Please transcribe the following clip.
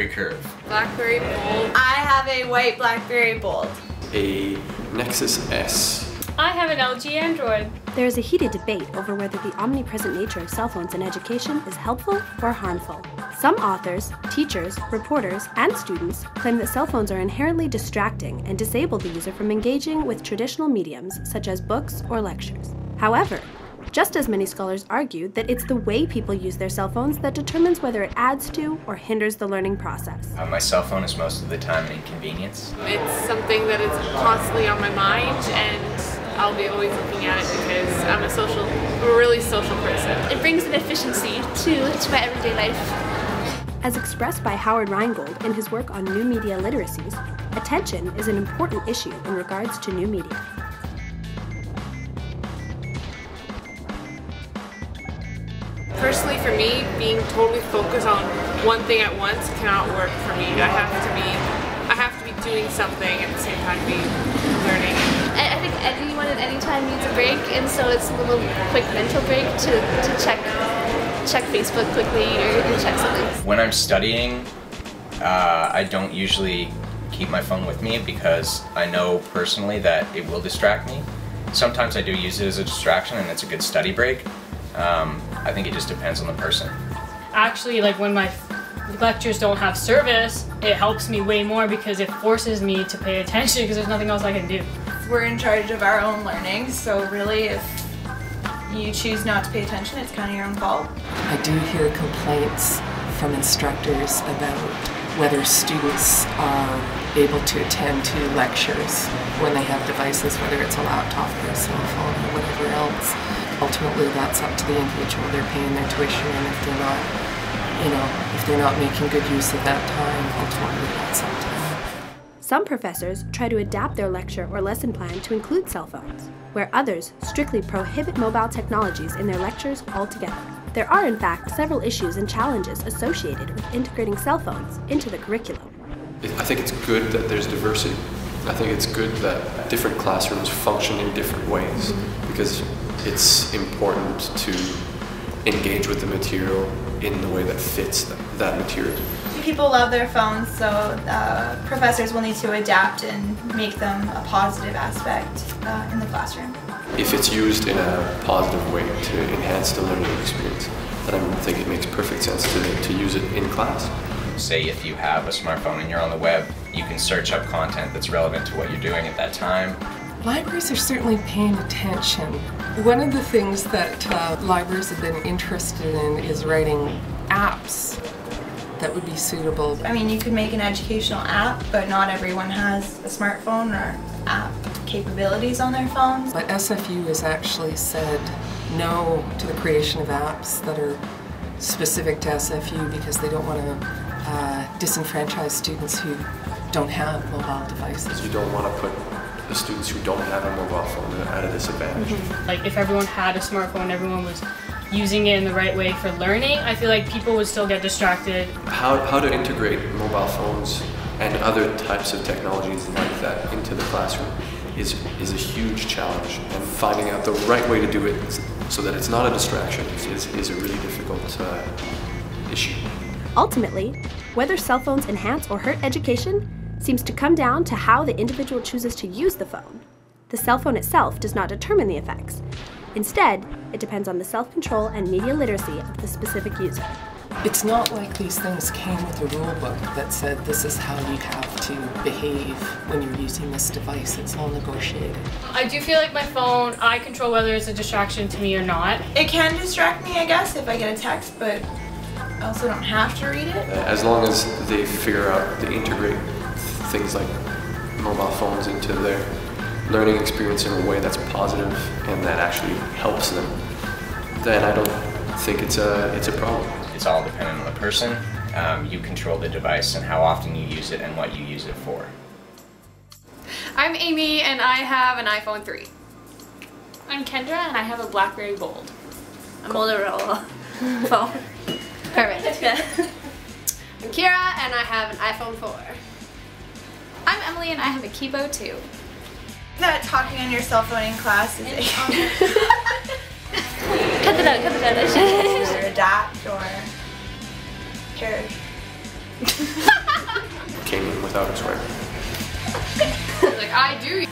BlackBerry Curve. BlackBerry Bold. I have a white BlackBerry Bold. A Nexus S. I have an LG Android. There is a heated debate over whether the omnipresent nature of cell phones in education is helpful or harmful. Some authors, teachers, reporters, and students claim that cell phones are inherently distracting and disable the user from engaging with traditional mediums such as books or lectures. However, just as many scholars argue that it's the way people use their cell phones that determines whether it adds to or hinders the learning process. My cell phone is most of the time an inconvenience. It's something that is constantly on my mind, and I'll be always looking at it because I'm a really social person. It brings an efficiency to my everyday life. As expressed by Howard Rheingold in his work on new media literacies, attention is an important issue in regards to new media. Personally, for me, being totally focused on one thing at once cannot work for me. I have to be doing something at the same time being learning. I think anyone at any time needs a break, and so it's a little quick mental break to check Facebook quickly or check something. When I'm studying, I don't usually keep my phone with me because I know personally that it will distract me. Sometimes I do use it as a distraction and it's a good study break. I think it just depends on the person. Actually, like when my lectures don't have service, it helps me way more because it forces me to pay attention because there's nothing else I can do. We're in charge of our own learning, so really if you choose not to pay attention, it's kind of your own fault. I do hear complaints from instructors about whether students are able to attend to lectures when they have devices, whether it's a laptop or a cell phone or whatever else. Ultimately, that's up to the individual. They're paying their tuition, and if they're not, if they're not making good use of that time, ultimately that's up to them. Some professors try to adapt their lecture or lesson plan to include cell phones, where others strictly prohibit mobile technologies in their lectures altogether. There are, in fact, several issues and challenges associated with integrating cell phones into the curriculum. I think it's good that there's diversity. I think it's good that different classrooms function in different ways because it's important to engage with the material in the way that fits that material. People love their phones, so professors will need to adapt and make them a positive aspect in the classroom. If it's used in a positive way to enhance the learning experience, then I think it makes perfect sense to use it in class. Say if you have a smartphone and you're on the web, you can search up content that's relevant to what you're doing at that time. Libraries are certainly paying attention. One of the things that libraries have been interested in is writing apps that would be suitable. I mean, you could make an educational app, but not everyone has a smartphone or app capabilities on their phones. But SFU has actually said no to the creation of apps that are specific to SFU because they don't want to disenfranchise students who don't have mobile devices. You don't want to put the students who don't have a mobile phone at a disadvantage. Like if everyone had a smartphone, everyone was using it in the right way for learning, I feel like people would still get distracted. How to integrate mobile phones and other types of technologies like that into the classroom is a huge challenge, and finding out the right way to do it so that it's not a distraction is a really difficult issue. Ultimately, whether cell phones enhance or hurt education seems to come down to how the individual chooses to use the phone. The cell phone itself does not determine the effects. Instead, it depends on the self-control and media literacy of the specific user. It's not like these things came with a rule book that said this is how you have to behave when you're using this device. It's all negotiated. I do feel like my phone, I control whether it's a distraction to me or not. It can distract me, I guess, if I get a text, but I also don't have to read it. As long as they figure out to integrate things like mobile phones into their learning experience in a way that's positive and that actually helps them, then I don't think it's a problem. It's all dependent on the person. You control the device and how often you use it and what you use it for. I'm Amy and I have an iPhone 3. I'm Kendra and I have a BlackBerry Bold. A Motorola phone. Perfect. I'm Kira and I have an iPhone 4. I'm Emily and I have a Kibo too. That talking on your cell phone in class is Cut it out, cut it out. or adapt or perish. Came in without a swear. Like, I do.